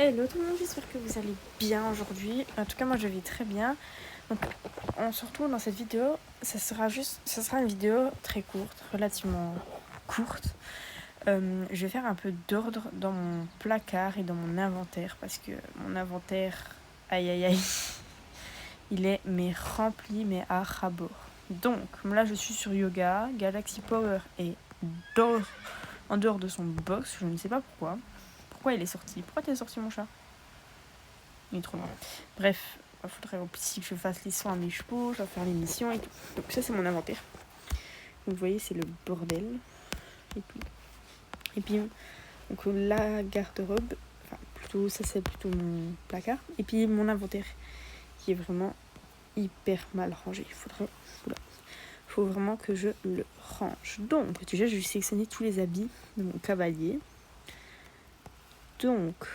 Hello tout le monde, j'espère que vous allez bien aujourd'hui. En tout cas, moi je vais très bien. Donc, on se retrouve dans cette vidéo. Ça sera une vidéo très courte, relativement courte. Je vais faire un peu d'ordre dans mon placard et dans mon inventaire parce que mon inventaire, aïe aïe aïe, il est rempli à ras-bord. Donc, là je suis sur Yoga. Galaxy Power est en dehors de son box, je ne sais pas pourquoi. Pourquoi il est sorti? Pourquoi t'es sorti, mon chat? Il est trop loin. Bref, il faudrait aussi que je fasse les soins à mes chevaux, je vais faire l'émission et tout. Donc ça, c'est mon inventaire. Donc vous voyez, c'est le bordel. Et puis donc la garde-robe, enfin plutôt, ça c'est plutôt mon placard. Et puis mon inventaire, qui est vraiment hyper mal rangé. Faut vraiment que je le range. Donc déjà, je vais sélectionner tous les habits de mon cavalier. Donc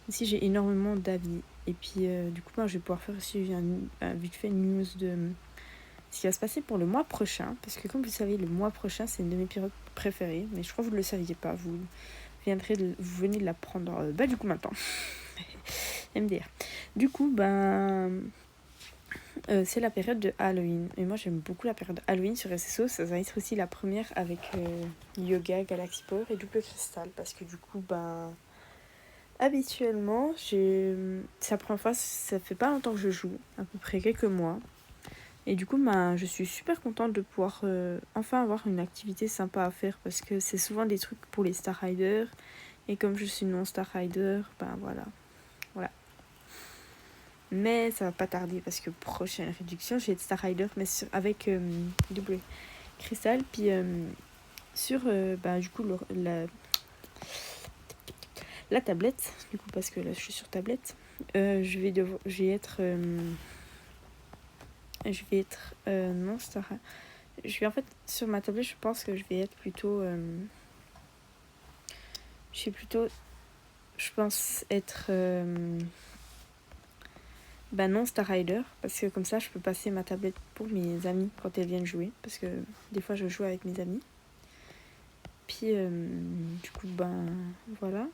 ici, j'ai énormément d'habits. Et puis, du coup, je vais pouvoir faire aussi vite fait une news de ce qui va se passer pour le mois prochain. Parce que, comme vous le savez, le mois prochain, c'est une de mes périodes préférées. Mais je crois que vous ne le saviez pas. Vous venez de l'apprendre du coup maintenant. MDR. Du coup, c'est la période de Halloween. Et moi, j'aime beaucoup la période de Halloween sur SSO. Ça va être aussi la première avec Yoga, Galaxy Power et Double Crystal. Parce que, du coup, habituellement, c'est la première fois, ça fait pas longtemps que je joue, à peu près quelques mois. Et du coup, je suis super contente de pouvoir enfin avoir une activité sympa à faire parce que c'est souvent des trucs pour les Star Riders. Et comme je suis non Star Rider, voilà. Mais ça va pas tarder parce que prochaine réduction, j'ai Star Rider, mais avec double cristal. Puis sur du coup la tablette, du coup, parce que là je suis sur tablette, je vais être non Star. Je vais en fait sur ma tablette, je pense que je vais être plutôt je pense être non Star Rider, parce que comme ça je peux passer ma tablette pour mes amis quand elles viennent jouer, parce que des fois je joue avec mes amis. Puis du coup voilà.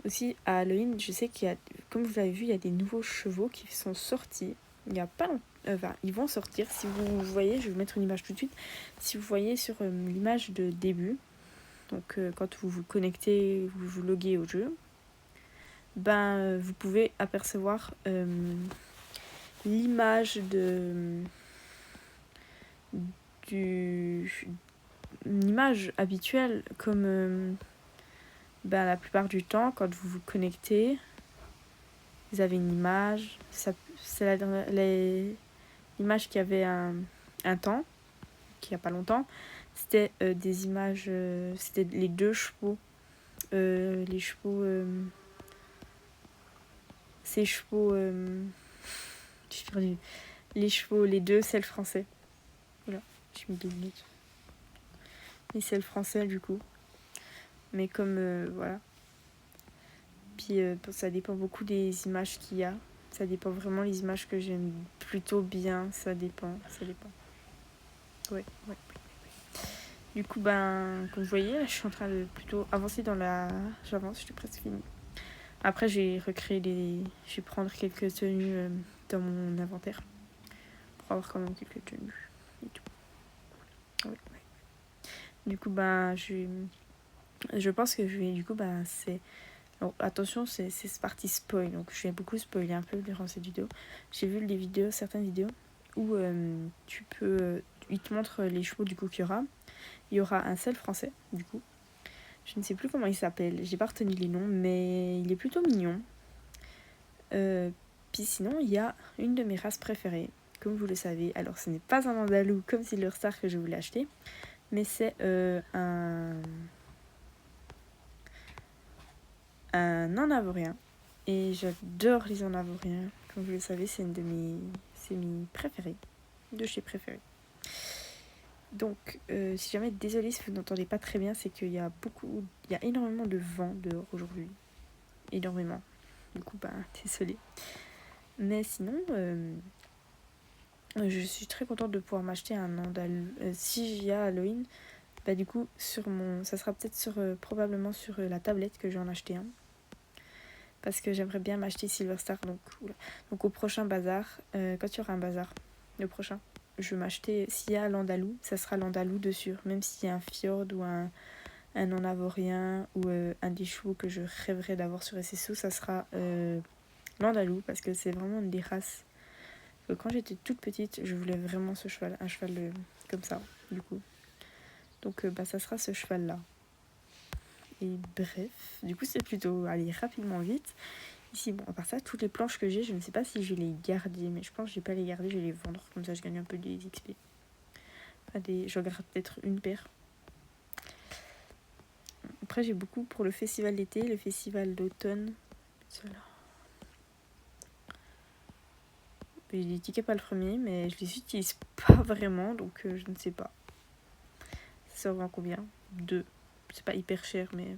Aussi à Halloween, je sais qu'il y a, comme vous l'avez vu, il y a des nouveaux chevaux qui sont sortis. Il n'y a pas longtemps. Ils vont sortir. Si vous voyez, je vais vous mettre une image tout de suite. Si vous voyez sur l'image de début, donc quand vous vous connectez, vous vous loguez au jeu, vous pouvez apercevoir l'image une image habituelle comme la plupart du temps quand vous vous connectez, vous avez une image. C'est l'image qui avait un temps, qui n'y a pas longtemps. C'était des images, c'était les deux chevaux. Les chevaux. Ces chevaux. J'ai perdu. Les chevaux, les deux selles français. Voilà, j'ai mis 2 minutes. Les selles français, du coup. Mais comme, voilà. Puis ça dépend beaucoup des images qu'il y a. Ça dépend vraiment les images que j'aime plutôt bien. Ça dépend. Ouais. Du coup, comme vous voyez, là, je suis en train de plutôt avancer J'avance, je suis presque finie. Après, j'ai recréé Je vais prendre quelques tenues dans mon inventaire. Pour avoir quand même quelques tenues. Et tout. Ouais. Du coup, je pense que je vais... Du coup, c'est... Alors, attention, c'est partie spoil. Donc, je vais beaucoup spoiler un peu durant cette vidéo. J'ai vu certaines vidéos où il te montre les chevaux du coup qu'il y aura. Il y aura un seul français, du coup. Je ne sais plus comment il s'appelle. J'ai pas retenu les noms, mais il est plutôt mignon. Puis sinon, il y a une de mes races préférées, comme vous le savez. Alors, ce n'est pas un andalou comme Silverstar que je voulais acheter, mais c'est un anavorien. Et j'adore les anavoriens. Comme vous le savez, c'est une de mes préférées. De chez préférées. Donc, si jamais, désolé si vous n'entendez pas très bien, c'est qu'il y a énormément de vent dehors aujourd'hui. Énormément. Du coup, désolé. Mais sinon, je suis très contente de pouvoir m'acheter un andalou. Si j'y ai Halloween, du coup, ça sera peut-être probablement sur la tablette que j'en ai acheté un. parce que j'aimerais bien m'acheter Silver Star. Donc au prochain bazar, quand il y aura un bazar, le prochain, je vais m'acheter, s'il y a l'Andalou, ça sera l'Andalou dessus. Même s'il y a un Fjord ou un non-avorien ou un des chevaux que je rêverais d'avoir sur SSO, ça sera l'Andalou, parce que c'est vraiment une des races. Quand j'étais toute petite, je voulais vraiment ce cheval, un cheval comme ça, du coup. Donc ça sera ce cheval-là. Et bref, du coup c'est plutôt aller rapidement vite. Ici, bon, à part ça, toutes les planches que j'ai, je ne sais pas si je vais les garder, mais je pense que je vais pas les garder, je vais les vendre, comme ça je gagne un peu des XP. Enfin, je regarde peut-être une paire. Après j'ai beaucoup pour le festival d'été, le festival d'automne. Ceux-là. J'ai des tickets pas le premier, mais je les utilise pas vraiment, donc je ne sais pas. Ça revient combien 2. C'est pas hyper cher, mais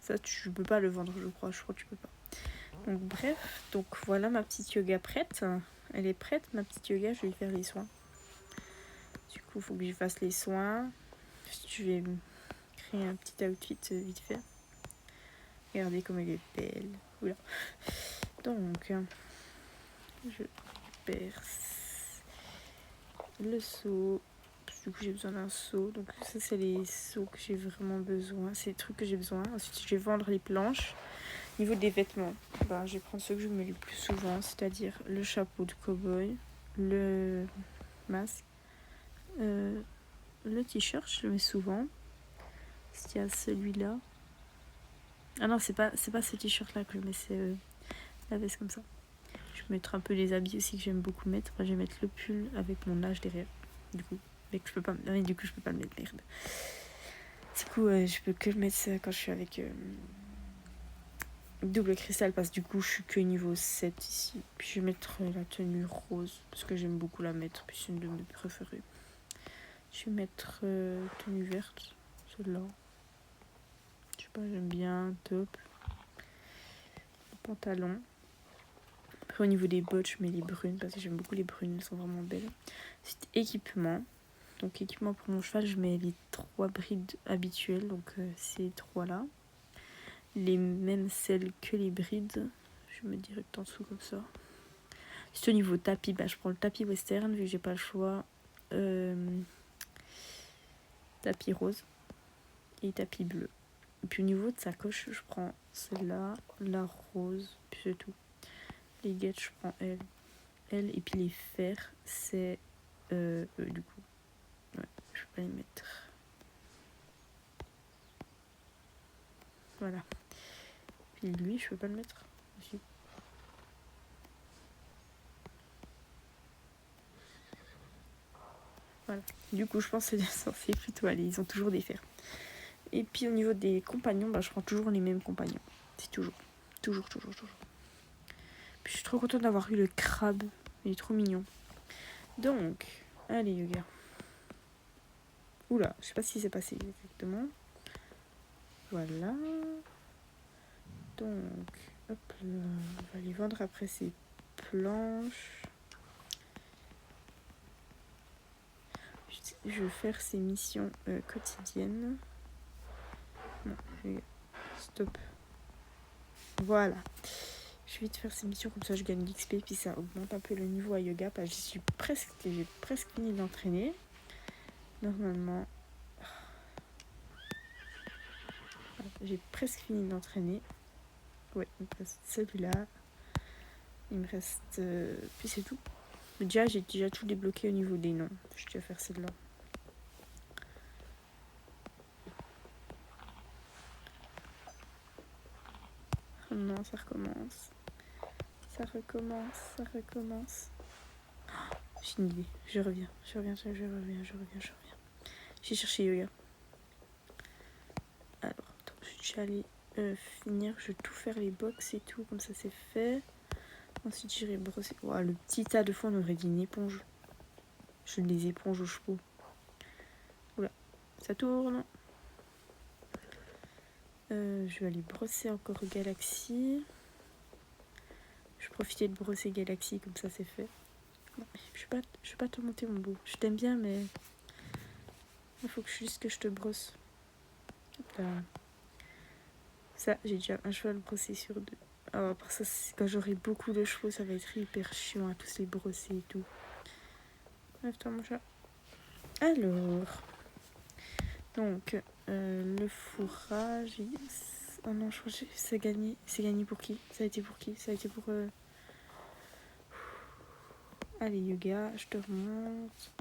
ça tu peux pas le vendre, je crois que tu peux pas. Donc bref, donc voilà ma petite yoga prête. Elle est prête, ma petite yoga, je vais lui faire les soins. Du coup, il faut que je fasse les soins. Je vais créer un petit outfit vite fait. Regardez comme elle est belle. Oula. Donc, je perce le seau. Du coup, j'ai besoin d'un seau. Donc ça, c'est les seaux que j'ai vraiment besoin. C'est les trucs que j'ai besoin. Ensuite, je vais vendre les planches. Au niveau des vêtements, je vais prendre ceux que je mets le plus souvent, c'est-à-dire le chapeau de cow-boy, le masque, le t-shirt, je le mets souvent. S'il y a celui-là. Ah non, c'est pas ce t-shirt-là que je mets, c'est la veste comme ça. Je vais mettre un peu les habits aussi que j'aime beaucoup mettre. Enfin, je vais mettre le pull avec mon âge derrière. Du coup, je peux pas le mettre, merde. Du coup, je peux que le mettre ça quand je suis avec double cristal, parce que du coup, je suis que niveau 7 ici. Puis je vais mettre la tenue rose, parce que j'aime beaucoup la mettre. Puis c'est une de mes préférées. Je vais mettre tenue verte, celle-là. Je sais pas, j'aime bien, top. Pantalon. Après, au niveau des bottes, je mets les brunes parce que j'aime beaucoup les brunes, elles sont vraiment belles. Ensuite, équipement. Donc, équipement pour mon cheval, je mets les 3 brides habituelles, donc ces 3-là. Les mêmes celles que les brides. Je mets direct en dessous comme ça. Ensuite, au niveau tapis, je prends le tapis western vu que j'ai pas le choix. Tapis rose et tapis bleu. Et puis au niveau de sa coche, je prends celle-là, la rose, puis c'est tout. Les guettes, je prends elle, et puis les fers, c'est eux du coup. Ouais, je vais pas les mettre. Voilà. Puis lui, je peux pas le mettre aussi. Voilà. Du coup, je pense que c'est censé plutôt aller. Ils ont toujours des fers. Et puis au niveau des compagnons, je prends toujours les mêmes compagnons. C'est toujours. Toujours. Puis je suis trop contente d'avoir eu le crabe. Il est trop mignon. Donc, allez yoga. Oula, je sais pas ce qui s'est passé exactement. Voilà. Donc, hop là, on va les vendre après ces planches. Je vais faire ces missions quotidiennes. Non, stop. Voilà. Je vais te faire ces missions comme ça je gagne l'XP puis ça augmente un peu le niveau à yoga. J'ai presque fini d'entraîner. Normalement, j'ai presque fini d'entraîner. Ouais, il me reste celui-là. Il me reste... puis c'est tout. Mais déjà, j'ai déjà tout débloqué au niveau des noms. Je vais faire celle-là. Oh non, ça recommence. Ça recommence. Oh, j'ai une idée. Je reviens. J'ai cherché yoga. Alors, attends, je vais aller finir. Je vais tout faire les box et tout. Comme ça, c'est fait. Ensuite, j'irai brosser. Oh, le petit tas de fois, on aurait dit une éponge. Je les éponges aux chevaux. Oula, ça tourne. Je vais aller brosser encore Galaxy. Je vais profiter de brosser Galaxy, comme ça c'est fait. Non, je vais pas te monter mon beau. Je t'aime bien, mais il faut juste que je te brosse. Là. Ça, j'ai déjà un cheval brossé sur 2. Alors, après ça, quand j'aurai beaucoup de chevaux, ça va être hyper chiant à tous les brosser et tout. Lève-toi, mon chat. Alors, donc, le fourrage. Oh non, je crois que c'est gagné. C'est gagné pour qui? Ça a été pour qui? Ça a été pour. Allez, yoga, je te remonte.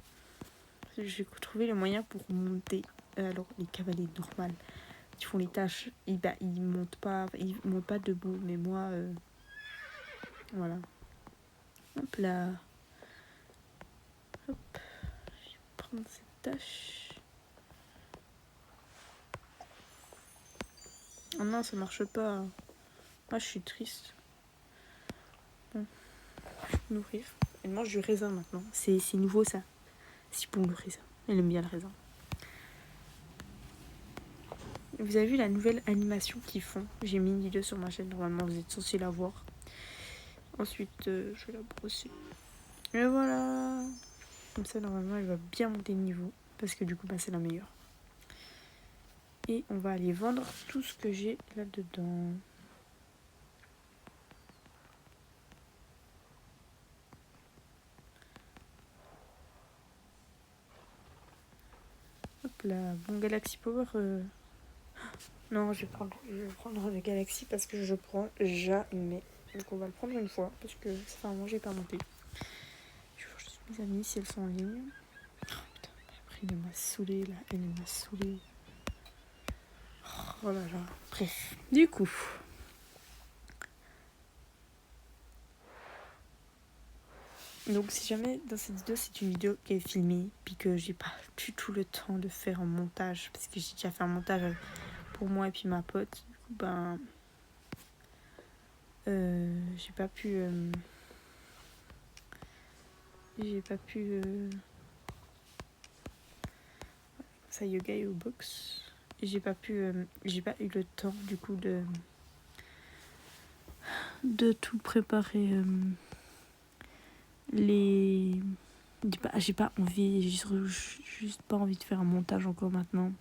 J'ai trouvé le moyen pour monter. Alors, les cavaliers normales qui font les tâches, ils montent pas debout. Mais moi, voilà. Hop là. Hop. Je vais prendre cette tâche. Oh non, ça marche pas. Ah, je suis triste. Bon, je vais nourrir. Elle mange du raisin maintenant. C'est nouveau ça. C'est bon le raisin. Elle aime bien le raisin. Vous avez vu la nouvelle animation qu'ils font? J'ai mis une vidéo sur ma chaîne. Normalement, vous êtes censés la voir. Ensuite, je vais la brosser. Et voilà. Comme ça, normalement, elle va bien monter de niveau. Parce que du coup, c'est la meilleure. Et on va aller vendre tout ce que j'ai là-dedans. Hop là. Bon, Galaxy Power. Non, je vais prendre le Galaxy parce que je prends jamais. Donc on va le prendre une fois parce que ça fait un moment que j'ai pas monté. Je vois juste mes amis si elles sont en ligne. Oh putain, après il m'a saoulé là, elle m'a saoulé. Oh là là. Bref. Du coup. Donc si jamais dans cette vidéo c'est une vidéo qui est filmée puis que j'ai pas du tout le temps de faire un montage parce que j'ai déjà fait un montage pour moi et puis ma pote. Du coup j'ai pas pu ça yoga et au box. J'ai pas eu le temps du coup de tout préparer j'ai pas envie, juste pas envie de faire un montage encore maintenant.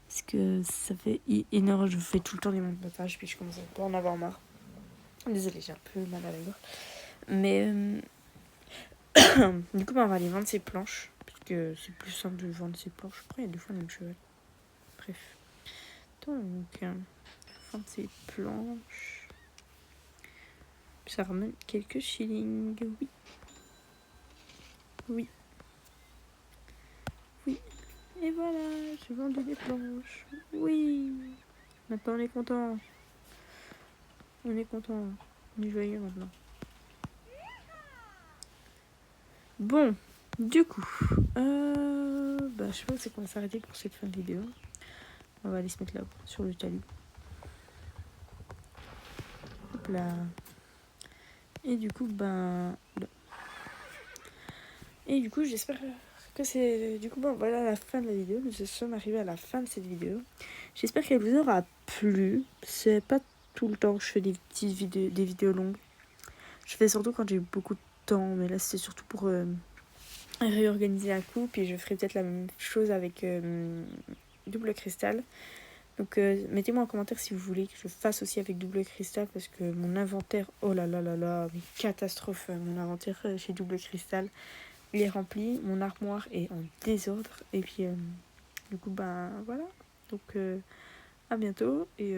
Parce que ça fait une heure, je fais tout le temps des montages, puis je commence à pas en avoir marre. Désolée, j'ai un peu mal à la gorge. Mais du coup, on va aller vendre ces planches. Parce que c'est plus simple de vendre ces planches. Après, il y a 2 fois le même cheval. Bref. Donc, vendre ces planches. Ça ramène quelques shillings. Oui. Oui. Oui. Et voilà, j'ai vendu des planches. Oui. Maintenant, on est content. On est content. On est joyeux maintenant. Bon, du coup, je sais pas c'est qu'on va s'arrêter pour cette fin de vidéo. On va aller se mettre là sur le talus. Hop là. Et du coup, j'espère que c'est... Du coup, voilà la fin de la vidéo. Nous sommes arrivés à la fin de cette vidéo. J'espère qu'elle vous aura plu. C'est pas tout le temps que je fais des vidéos longues. Je fais surtout quand j'ai beaucoup de temps. Mais là, c'était surtout pour réorganiser la coupe. Et je ferai peut-être la même chose avec Double Cristal. Donc mettez-moi en commentaire si vous voulez que je fasse aussi avec Double Cristal parce que mon inventaire, oh là là là là, mais catastrophe, mon inventaire chez Double Cristal, il est rempli, mon armoire est en désordre et puis du coup voilà. Donc à bientôt et